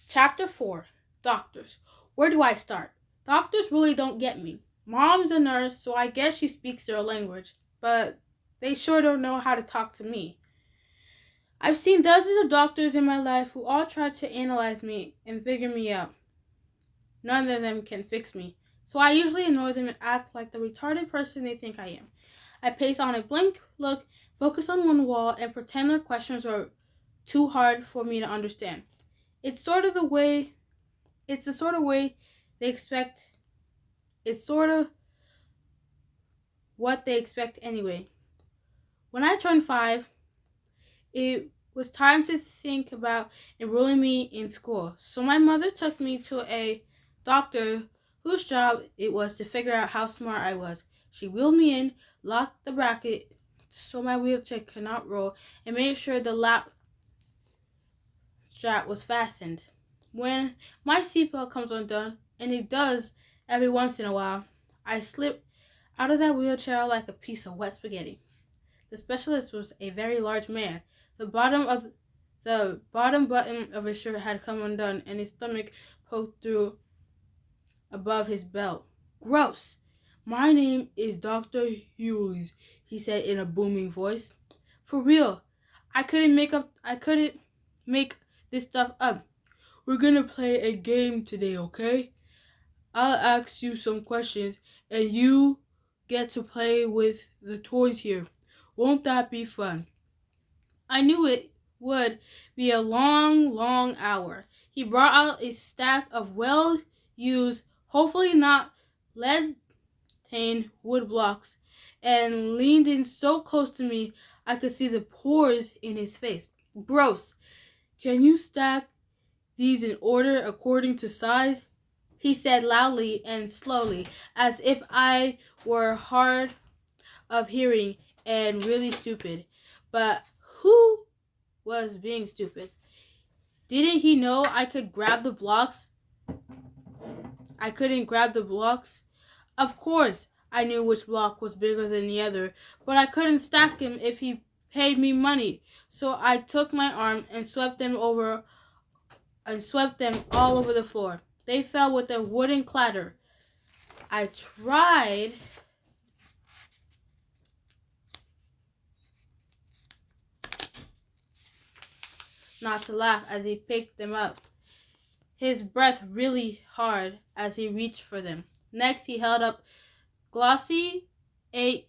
Chapter 4 Doctors. Where do I start? Doctors really don't get me. Mom's a nurse, so I guess she speaks their language, but they sure don't know how to talk to me. I've seen dozens of doctors in my life who all try to analyze me and figure me out. None of them can fix me, so I usually ignore them and act like the retarded person they think I am. I pace on a blank look, focus on one wall, and pretend their questions are too hard for me to understand. It's sort of the way it's the sort of way they expect it's sort of what they expect anyway. When I turned 5, it was time to think about enrolling me in school. So my mother took me to a doctor whose job it was to figure out how smart I was. She wheeled me in, locked the bracket so my wheelchair could not roll, and made sure the lap strap was fastened. When my seatbelt comes undone, and it does every once in a while, I slip out of that wheelchair like a piece of wet spaghetti. The specialist was a very large man. The bottom button of his shirt had come undone, and his stomach poked through above his belt. Gross! My name is Dr. Hughes, he said in a booming voice. For real, I couldn't make this stuff up. We're gonna play a game today, okay? I'll ask you some questions, and you get to play with the toys here. Won't that be fun? I knew it would be a long, long hour. He brought out a stack of well used, hopefully not lead stained wood blocks and leaned in so close to me I could see the pores in his face. Gross. Can you stack these in order according to size? He said loudly and slowly, as if I were hard of hearing and really stupid. But who was being stupid? Didn't he know I could grab the blocks? I couldn't grab the blocks. Of course, I knew which block was bigger than the other, but I couldn't stack them if he paid me money. So I took my arm and swept them all over the floor. They fell with a wooden clatter. I tried not to laugh as he picked them up, his breath really hard as he reached for them. Next, he held up glossy 8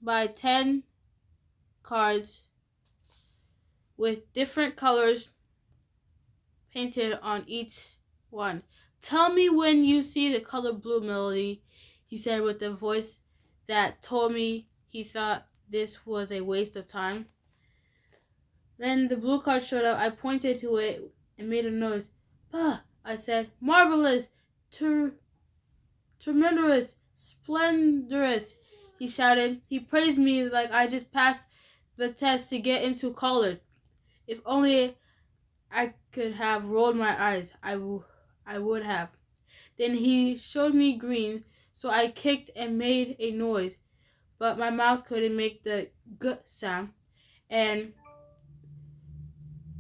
by 10 cards with different colors painted on each one. Tell me when you see the color blue, Melody, he said with a voice that told me he thought this was a waste of time. Then the blue card showed up. I pointed to it and made a noise. Bah, I said. Marvelous, tremendous, splendorous, he shouted. He praised me like I just passed the test to get into college. If only I could have rolled my eyes, I would have. Then he showed me green, so I kicked and made a noise, but my mouth couldn't make the g sound, and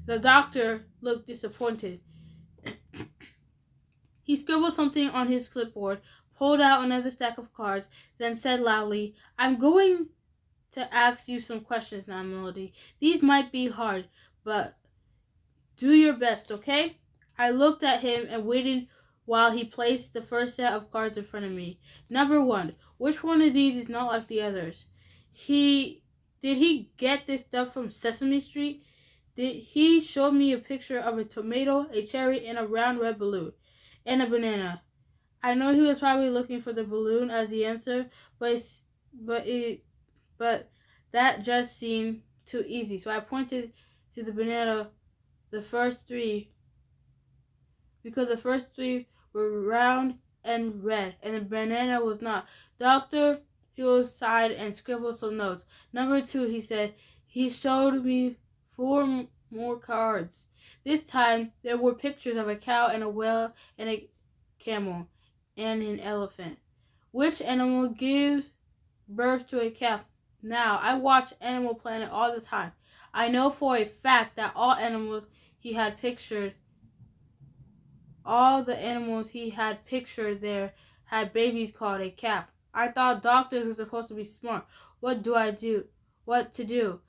the doctor looked disappointed. He scribbled something on his clipboard, pulled out another stack of cards, then said loudly, I'm going to ask you some questions now, Melody. These might be hard, but do your best, okay? I looked at him and waited while he placed the first set of cards in front of me. Number 1. Which one of these is not like the others? Did he get this stuff from Sesame Street? Did he show me a picture of a tomato, a cherry, and a round red balloon, and a banana? I know he was probably looking for the balloon as the answer, but that just seemed too easy. So I pointed to the banana, the first 3, because the first 3 were round and red, and the banana was not. Dr. Hughes sighed and scribbled some notes. Number 2, he said. He showed me 4 more cards. This time, there were pictures of a cow and a whale and a camel and an elephant. Which animal gives birth to a calf? Now, I watch Animal Planet all the time. I know for a fact that all animals he had pictured All the animals he had pictured there had babies called a calf. I thought doctors were supposed to be smart. What do I do? What to do?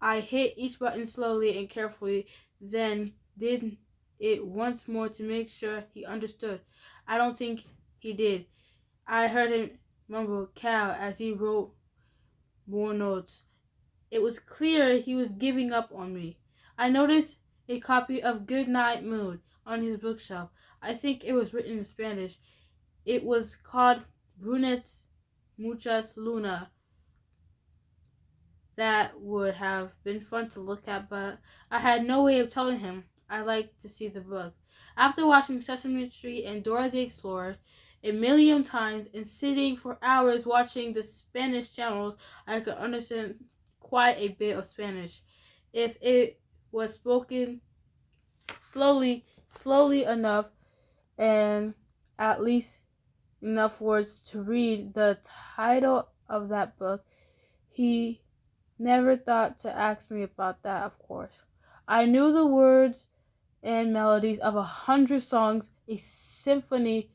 I hit each button slowly and carefully, then did it once more to make sure he understood. I don't think he did. I heard him mumble cow as he wrote more notes. It was clear he was giving up on me. I noticed a copy of Good Night Mood on his bookshelf. I think it was written in Spanish. It was called Brunettes Muchas Luna. That would have been fun to look at, but I had no way of telling him I liked to see the book. After watching Sesame Street and Dora the Explorer a million times and sitting for hours watching the Spanish channels, I could understand quite a bit of Spanish. If it was spoken slowly enough, and at least enough words to read the title of that book, he never thought to ask me about that, of course. I knew the words and melodies of 100 songs. A symphony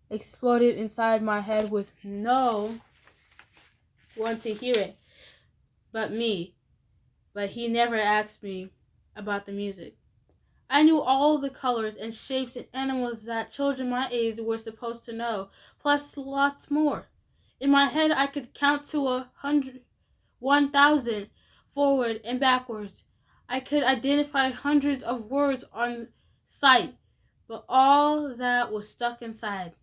exploded inside my head with no one to hear it but me. But he never asked me about the music. I knew all the colors and shapes and animals that children my age were supposed to know, plus lots more. In my head, I could count to 1,000 forward and backwards. I could identify hundreds of words on sight, but all that was stuck inside.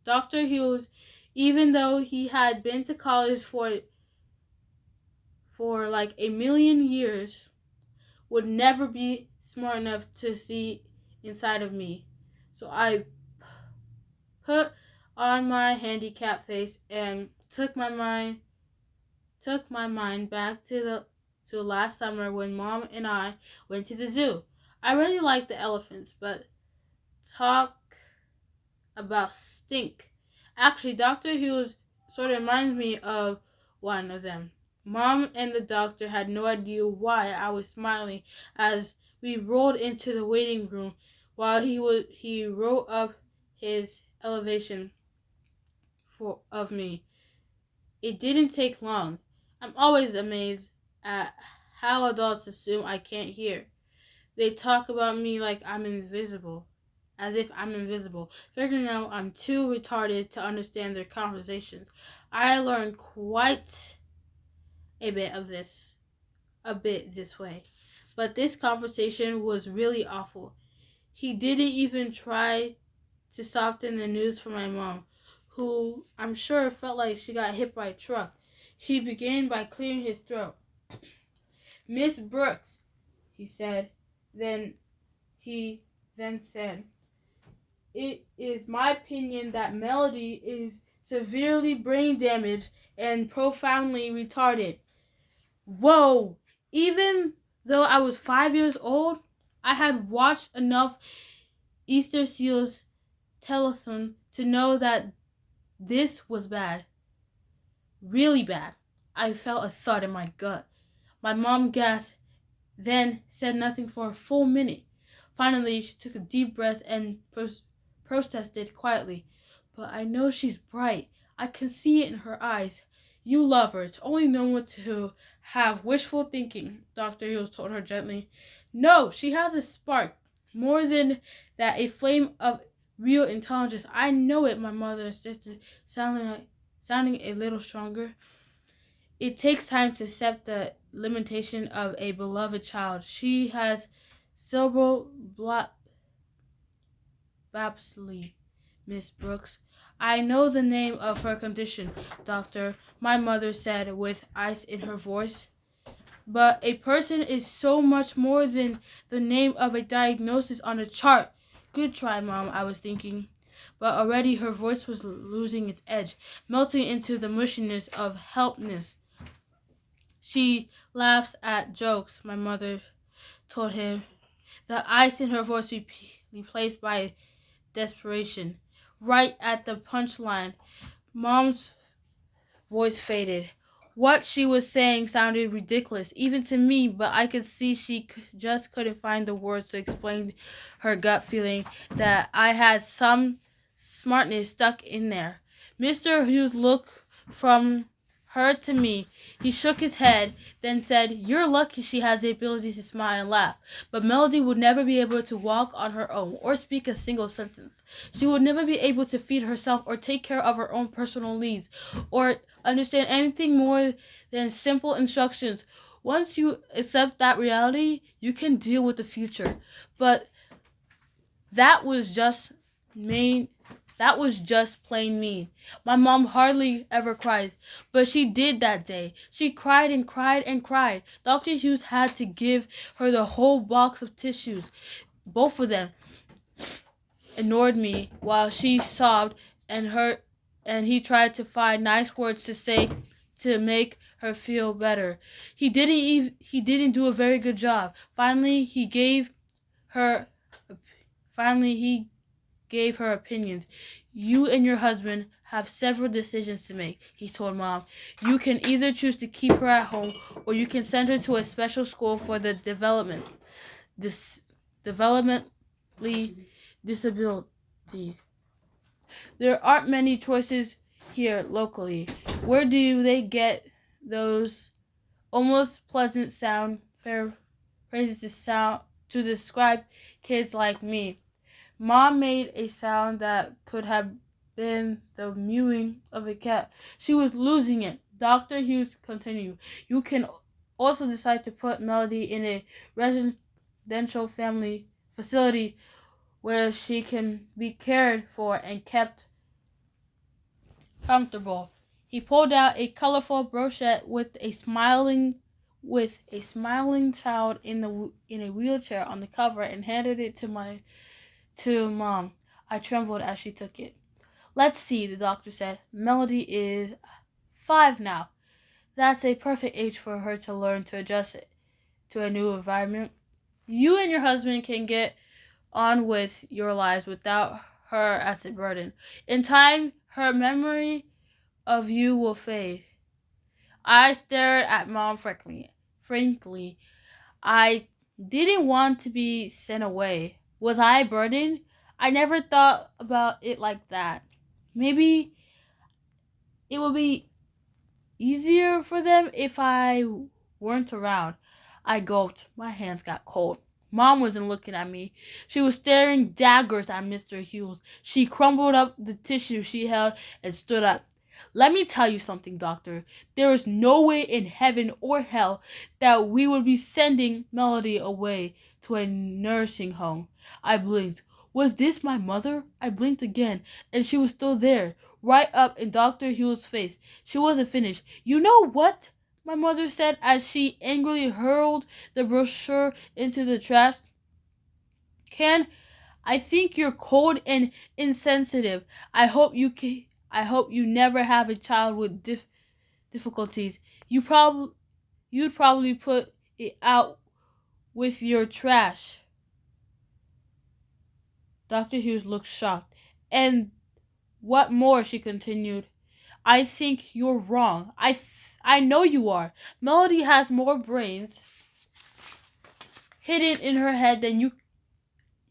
Dr. Hughes, even though he had been to college for like a million years, would never be smart enough to see inside of me. So I put on my handicap face and took my mind back to last summer when Mom and I went to the zoo. I really liked the elephants, but talk about stink. Actually, Dr. Hughes sort of reminds me of one of them. Mom and the doctor had no idea why I was smiling as we rolled into the waiting room while he wrote up his elevation of me. It didn't take long. I'm always amazed at how adults assume I can't hear. They talk about me like I'm invisible, as if I'm invisible, figuring out I'm too retarded to understand their conversations. I learned quite a bit this way. But this conversation was really awful. He didn't even try to soften the news for my mom, who I'm sure felt like she got hit by a truck. He began by clearing his throat. Miss Brooks, he said. He then said, it is my opinion that Melody is severely brain damaged and profoundly retarded. Whoa! Even though I was 5 years old, I had watched enough Easter Seals telethon to know that this was bad. Really bad. I felt a thud in my gut. My mom gasped, then said nothing for a full minute. Finally, she took a deep breath and protested quietly. But I know she's bright. I can see it in her eyes. You love her. It's only normal to have wishful thinking, Dr. Hughes told her gently. No, she has a spark. More than that, a flame of real intelligence. I know it, my mother insisted, sounding a little stronger. It takes time to accept the limitation of a beloved child. She has cerebral palsy, Miss Brooks. I know the name of her condition, doctor, my mother said with ice in her voice. But a person is so much more than the name of a diagnosis on a chart. Good try, Mom, I was thinking. But already her voice was losing its edge, melting into the mushiness of helplessness. She laughs at jokes, my mother told him, the ice in her voice replaced by desperation. Right at the punchline, Mom's voice faded. What she was saying sounded ridiculous, even to me, but I could see she just couldn't find the words to explain her gut feeling that I had some smartness stuck in there. Mr. Hughes looked from her to me. He shook his head, then said, "You're lucky she has the ability to smile and laugh, but Melody would never be able to walk on her own or speak a single sentence. She would never be able to feed herself or take care of her own personal needs or understand anything more than simple instructions. Once you accept that reality, you can deal with the future." But that was just mean. That was just plain mean. My mom hardly ever cries, but she did that day. She cried and cried and cried. Dr. Hughes had to give her the whole box of tissues. Both of them ignored me while she sobbed and he tried to find nice words to say to make her feel better. He didn't do a very good job. Her Finally he gave her opinions. "You and your husband have several decisions to make," he told Mom. "You can either choose to keep her at home or you can send her to a special school for the developmentally disability. There aren't many choices here locally. Where do they get those almost pleasant phrases to describe kids like me?" Mom made a sound that could have been the mewing of a cat. She was losing it. Dr. Hughes continued, "You can also decide to put Melody in a residential family facility where she can be cared for and kept comfortable." He pulled out a colorful brochure with a smiling child in a wheelchair on the cover and handed it to Mom. I trembled as she took it. "Let's see," the doctor said. "Melody is 5 now. That's a perfect age for her to learn to adjust to a new environment. You and your husband can get on with your lives without her as a burden. In time, her memory of you will fade." I stared at Mom frankly. I didn't want to be sent away. Was I a burden? I never thought about it like that. Maybe it would be easier for them if I weren't around. I gulped. My hands got cold. Mom wasn't looking at me. She was staring daggers at Mr. Hughes. She crumbled up the tissue she held and stood up. "Let me tell you something, Doctor. There is no way in heaven or hell that we would be sending Melody away to a nursing home." I blinked. Was this my mother? I blinked again, and she was still there, right up in Dr. Hughes' face. She wasn't finished. "You know what?" my mother said as she angrily hurled the brochure into the trash can. "I think you're cold and insensitive. I hope you never have a child with difficulties. You'd probably put it out with your trash." Dr. Hughes looked shocked. "And what more?" she continued. "I think you're wrong. I know you are. Melody has more brains hidden in her head than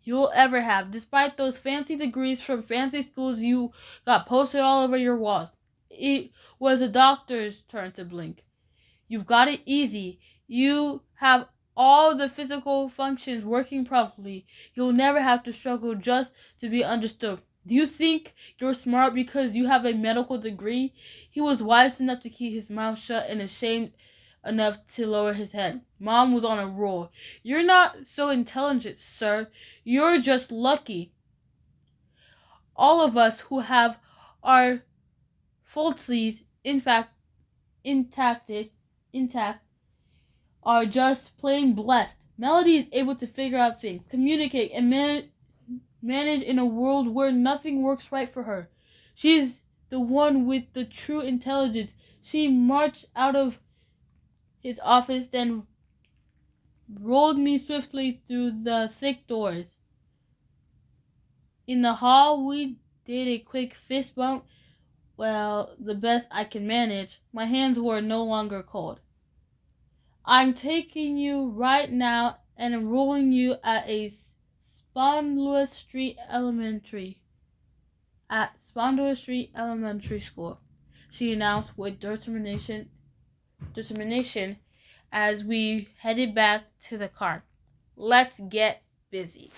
you'll ever have, despite those fancy degrees from fancy schools you got posted all over your walls." It was the doctor's turn to blink. "You've got it easy. You have all the physical functions working properly. You'll never have to struggle just to be understood. Do you think you're smart because you have a medical degree?" He was wise enough to keep his mouth shut and ashamed enough to lower his head. Mom was on a roll. "You're not so intelligent, sir. You're just lucky. All of us who have our faculties intact are just plain blessed. Melody is able to figure out things, communicate, and manage in a world where nothing works right for her. She's the one with the true intelligence." She marched out of his office, then rolled me swiftly through the thick doors. In the hall, we did a quick fist bump. Well, the best I can manage. My hands were no longer cold. I'm taking you right now and enrolling you at Spondua Street Elementary School, she announced with determination as we headed back to the car. Let's get busy.